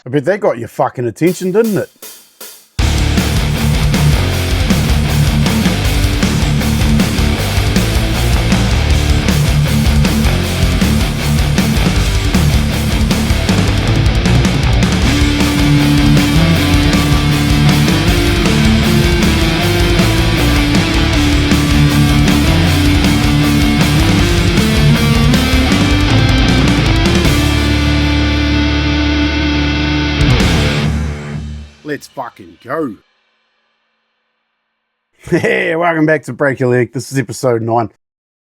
I bet that got your fucking attention, didn't it? Let's fucking go. Hey, welcome back to Break Your Leg. This is episode 9.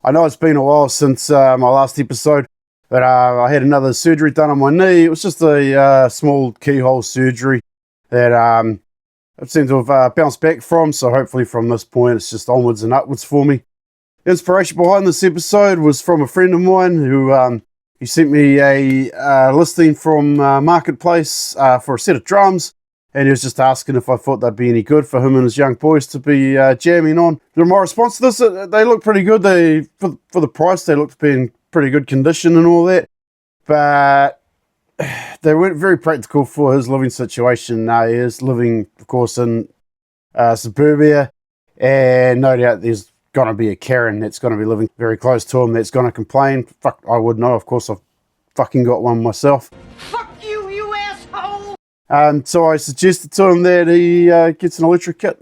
I know it's been a while since my last episode, but I had another surgery done on my knee. It was just a small keyhole surgery that I seem to have bounced back from, so hopefully from this point it's just onwards and upwards for me. The inspiration behind this episode was from a friend of mine who he sent me a listing from Marketplace for a set of drums. And he was just asking if I thought they'd be any good for him and his young boys to be jamming on. And my response to this, they look pretty good. They for the price, they looked to be in pretty good condition and all that. But they weren't very practical for his living situation. He is living, of course, in suburbia. And no doubt there's going to be a Karen that's going to be living very close to him that's going to complain. Fuck, I would know. Of course, I've fucking got one myself. So I suggested to him that he gets an electric kit.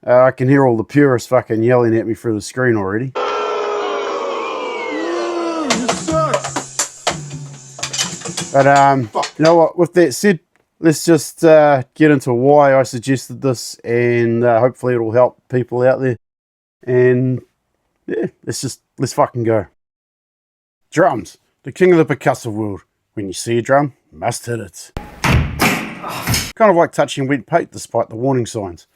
I can hear all the purists fucking yelling at me through the screen already. But you know what, with that said, let's just get into why I suggested this, and hopefully it'll help people out there. And yeah, let's fucking go. Drums, the king of the percussive world. When you see a drum, you must hit it. Kind of like touching wet paint despite the warning signs.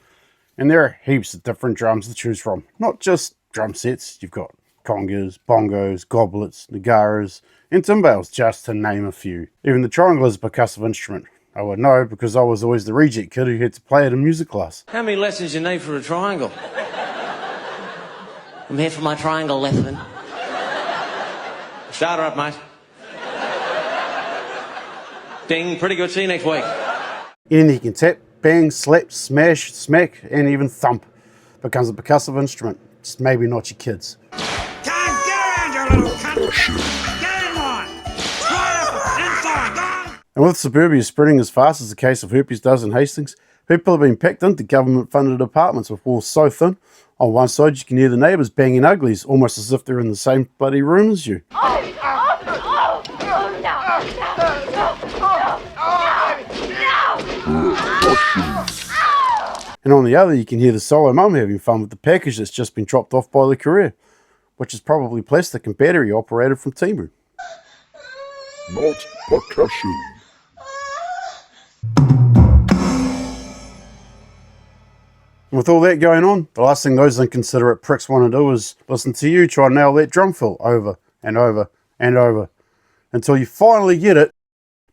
And there are heaps of different drums to choose from. Not just drum sets, you've got congas, bongos, goblets, nagaras, and timbales, just to name a few. Even the triangle is a percussive instrument. I would know because I was always the reject kid who had to play it in music class. How many lessons you need for a triangle? I'm here for my triangle lesson. Start her up, mate. Ding, pretty good. See you next week. Anything you can tap, bang, slap, smash, smack, and even thump becomes a percussive instrument. Just maybe not your kids. Can't get around, you little cunt! Get in line! Right up, inside, go! And with suburbia spreading as fast as the case of herpes does in Hastings, people have been packed into government-funded apartments with walls so thin, on one side you can hear the neighbours banging uglies, almost as if they're in the same bloody room as you. And on the other, you can hear the solo mum having fun with the package that's just been dropped off by the courier, which is probably plastic and battery operated from Timu. Not percussion. And with all that going on, the last thing those inconsiderate pricks want to do is listen to you try and nail that drum fill over and over and over until you finally get it,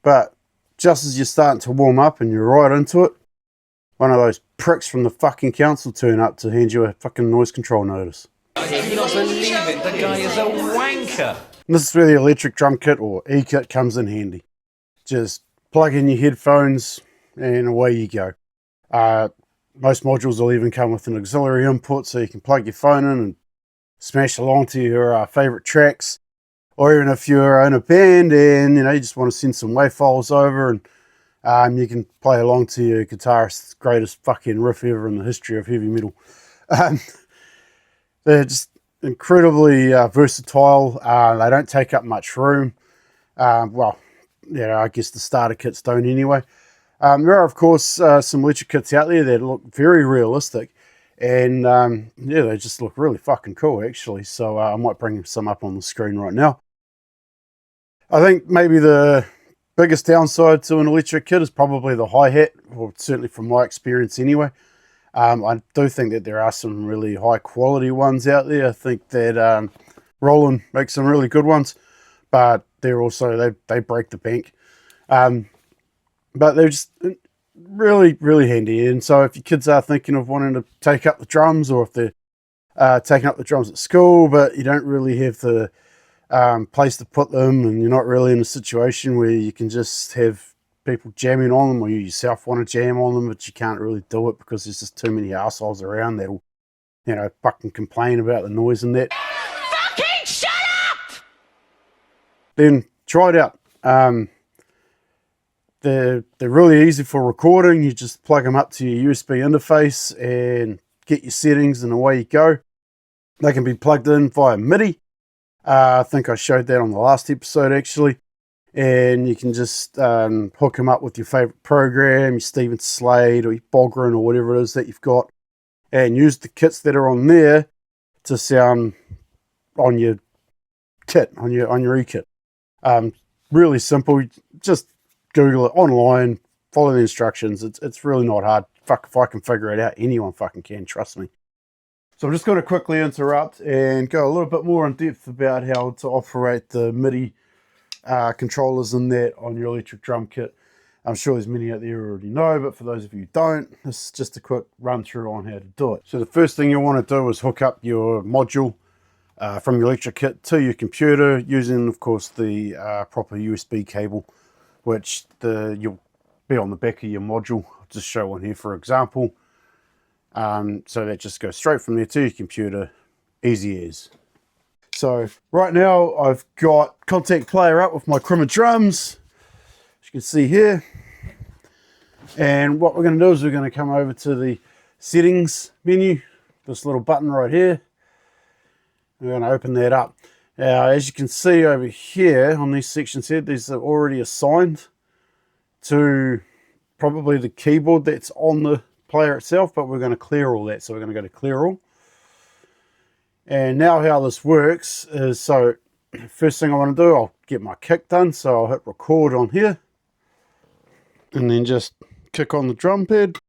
but just as you're starting to warm up and you're right into it, one of those pricks from the fucking council turn up to hand you a fucking noise control notice. I cannot believe it, the guy is a wanker. And this is where the electric drum kit or E-kit comes in handy. Just plug in your headphones and away you go. Most modules will even come with an auxiliary input so you can plug your phone in and smash along to your favourite tracks. Or even if you're in a band and you just want to send some WAV files over and you can play along to your guitarist's greatest fucking riff ever in the history of heavy metal. They're just incredibly versatile. They don't take up much room. I guess the starter kits don't anyway. There are, of course, some electric kits out there that look very realistic. And, they just look really fucking cool, actually. So I might bring some up on the screen right now. I think maybe the biggest downside to an electric kit is probably the hi-hat, or certainly from my experience anyway. I do think that there are some really high-quality ones out there. I think that Roland makes some really good ones, but they're also, they break the bank. But they're just really, really handy. And so if your kids are thinking of wanting to take up the drums, or if they're taking up the drums at school, but you don't really have the place to put them, and you're not really in a situation where you can just have people jamming on them, or you yourself want to jam on them, but you can't really do it because there's just too many assholes around that'll, you know, fucking complain about the noise and that. Fucking shut up! Then try it out. They're really easy for recording. You just plug them up to your USB interface and get your settings, and away you go. They can be plugged in via MIDI. I think I showed that on the last episode actually. And you can just hook them up with your favorite program, your Steven Slade or your Bogren or whatever it is that you've got, and use the kits that are on there to sound on your kit, on your e-kit. Really simple. Just Google it online, follow the instructions. It's really not hard. Fuck, if I can figure it out, anyone fucking can, trust me. So I'm just going to quickly interrupt and go a little bit more in depth about how to operate the MIDI controllers in that on your electric drum kit. I'm sure there's many out there who already know, but for those of you who don't, this is just a quick run through on how to do it. So the first thing you want to do is hook up your module from your electric kit to your computer using, of course, the proper USB cable, which you'll be on the back of your module. I'll just show one here for example. So that just goes straight from there to your computer, easy as. So right now I've got Contact Player up with my Crummer drums, as you can see here. And what we're going to do is we're going to come over to the settings menu, this little button right here. We're going to open that up. Now, as you can see over here on these sections here, these are already assigned to probably the keyboard that's on the player itself, but we're going to clear all that. So we're going to go to clear all. And now how this works is, so first thing I want to do, I'll get my kick done. So I'll hit record on here and then just kick on the drum pad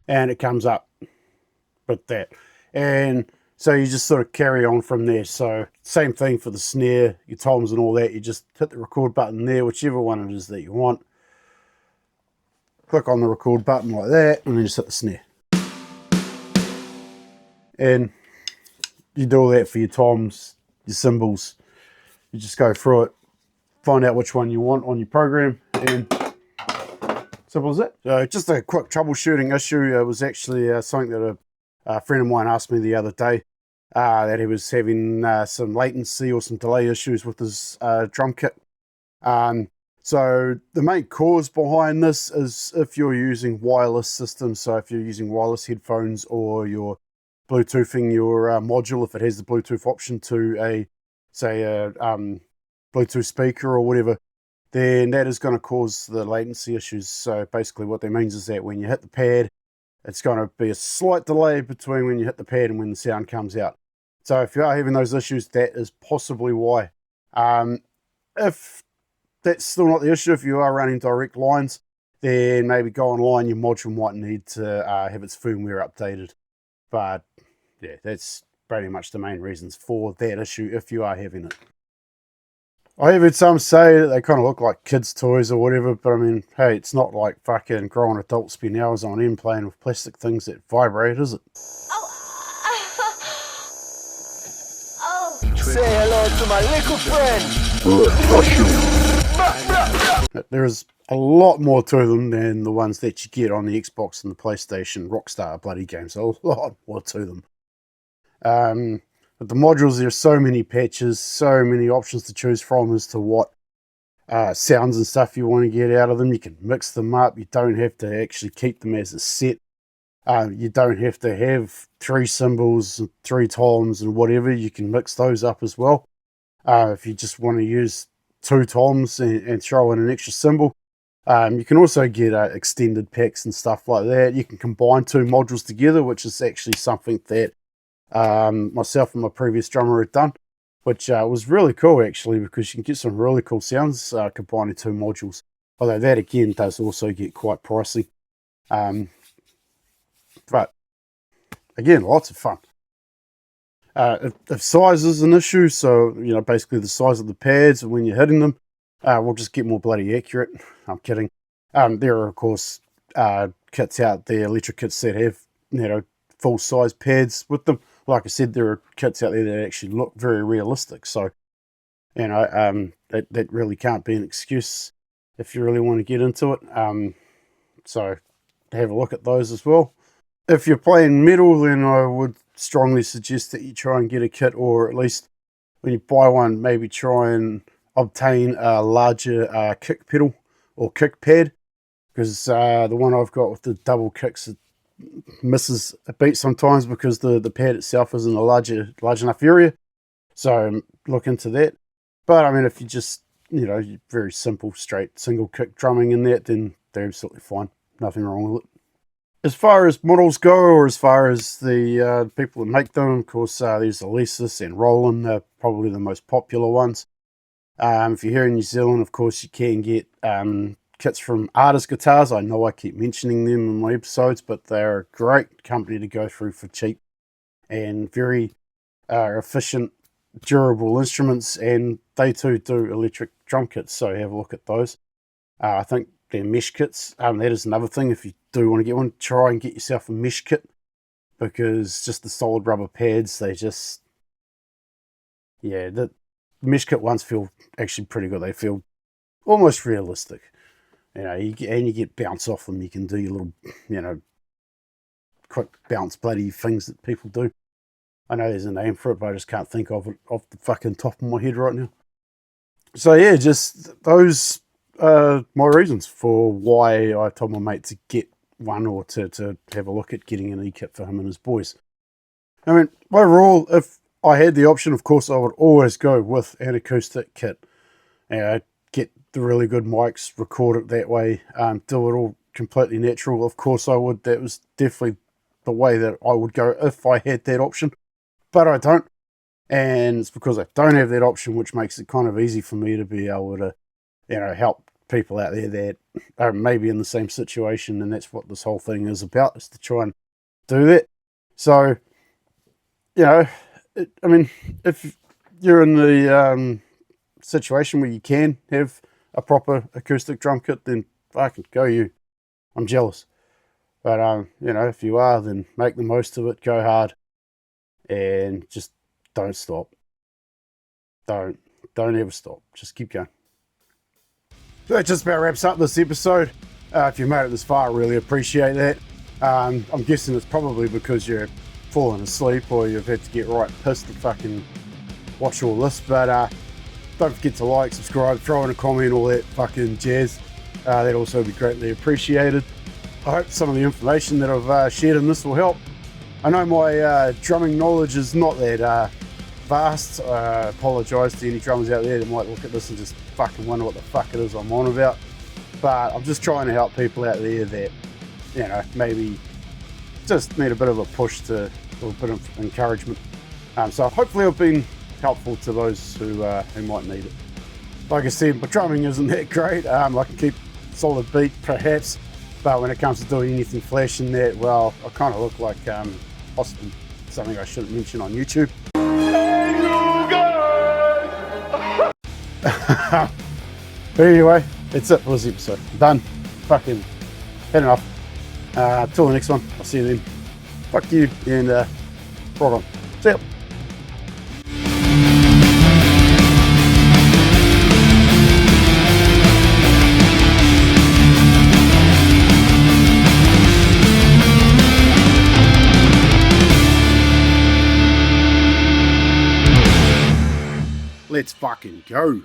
and it comes up with that. And so you just sort of carry on from there. So same thing for the snare, your toms and all that. You just hit the record button there, whichever one it is that you want. Click on the record button like that and then just hit the snare. And you do all that for your toms, your cymbals. You just go through it, find out which one you want on your program, and simple as that. So just a quick troubleshooting issue. It was actually something that a friend of mine asked me the other day, that he was having some latency or some delay issues with his drum kit. So the main cause behind this is if you're using wireless systems. So if you're using wireless headphones or you're Bluetoothing your module, if it has the Bluetooth option to say a Bluetooth speaker or whatever, then that is going to cause the latency issues. So basically what that means is that when you hit the pad, it's going to be a slight delay between when you hit the pad and when the sound comes out. So if you are having those issues, that is possibly why. If that's still not the issue, if you are running direct lines, then maybe go online, your module might need to have its firmware updated. But yeah, that's pretty much the main reasons for that issue if you are having it. I have heard some say that they kind of look like kids' toys or whatever, but I mean, hey, it's not like fucking grown adults spend hours on end playing with plastic things that vibrate, is it? Say hello to my little friend. There is a lot more to them than the ones that you get on the Xbox and the PlayStation Rockstar bloody games. A lot more to them. But the modules, there's so many patches, so many options to choose from as to what sounds and stuff you want to get out of them. You can mix them up. You don't have to actually keep them as a set. You don't have to have 3 cymbals, 3 toms and whatever. You can mix those up as well. If you just want to use 2 toms and throw in an extra cymbal. You can also get extended packs and stuff like that. You can combine 2 modules together, which is actually something that myself and my previous drummer had done, which was really cool actually, because you can get some really cool sounds combining 2 modules. Although that again does also get quite pricey. But again, lots of fun. If size is an issue, so you know, basically the size of the pads when you're hitting them, we'll just get more bloody accurate. I'm kidding. There are of course kits out there, electric kits that have, you know, full size pads with them. Like I said, there are kits out there that actually look very realistic. So, you know, that really can't be an excuse. if you really want to get into it. So have a look at those as well. If you're playing metal, then I would strongly suggest that you try and get a kit, or at least when you buy one, maybe try and obtain a larger kick pedal or kick pad, because the one I've got with the double kicks, it misses a beat sometimes because the pad itself isn't a large enough area. So look into that. But I mean, if you just, very simple, straight single kick drumming in that, then they're absolutely fine. Nothing wrong with it. As far as models go, or as far as the people that make them, of course, there's Alesis and Roland. They're probably the most popular ones. If you're here in New Zealand, of course, you can get kits from Artist Guitars. I know I keep mentioning them in my episodes, but they're a great company to go through for cheap and very efficient, durable instruments, and they too do electric drum kits, so have a look at those. I think they're mesh kits. That is another thing. If you do want to get one, try and get yourself a mesh kit, because just the solid rubber pads, they just, the mesh kit ones feel actually pretty good. They feel almost realistic. You get bounce off them. You can do your little, quick bounce bloody things that people do. I know there's a name for it, but I just can't think of it off the fucking top of my head right now. So yeah, just those are my reasons for why I told my mate to get one, or to have a look at getting an E-kit for him and his boys. I mean, overall, if I had the option, of course, I would always go with an acoustic kit. Get the really good mics, record it that way, do it all completely natural. Of course I would. That was definitely the way that I would go if I had that option. But I don't, and it's because I don't have that option, which makes it kind of easy for me to be able to, help people out there that are maybe in the same situation, and that's what this whole thing is about, is to try and do that. So, if you're in the situation where you can have a proper acoustic drum kit, then fucking go you. I'm jealous. But, if you are, then make the most of it, go hard. And just don't stop. Don't ever stop. Just keep going. So that just about wraps up this episode. If you made it this far, I really appreciate that. I'm guessing it's probably because you're falling asleep, or you've had to get right pissed to fucking watch all this. But don't forget to like, subscribe, throw in a comment, all that fucking jazz. That'd also be greatly appreciated. I hope some of the information that I've shared in this will help. I know my drumming knowledge is not that vast. I apologise to any drummers out there that might look at this and just fucking wonder what the fuck it is I'm on about. But I'm just trying to help people out there that, maybe just need a bit of a push, or a bit of encouragement. So hopefully I've been helpful to those who might need it. Like I said, my drumming isn't that great. I can keep solid beat perhaps, but when it comes to doing anything flash in that, well, I kind of look like possibly something I shouldn't mention on YouTube. But anyway, that's it for this episode. Done. Fucking had enough. Till the next one. I'll see you then. Fuck you, and rock on. See ya. Let's fucking go.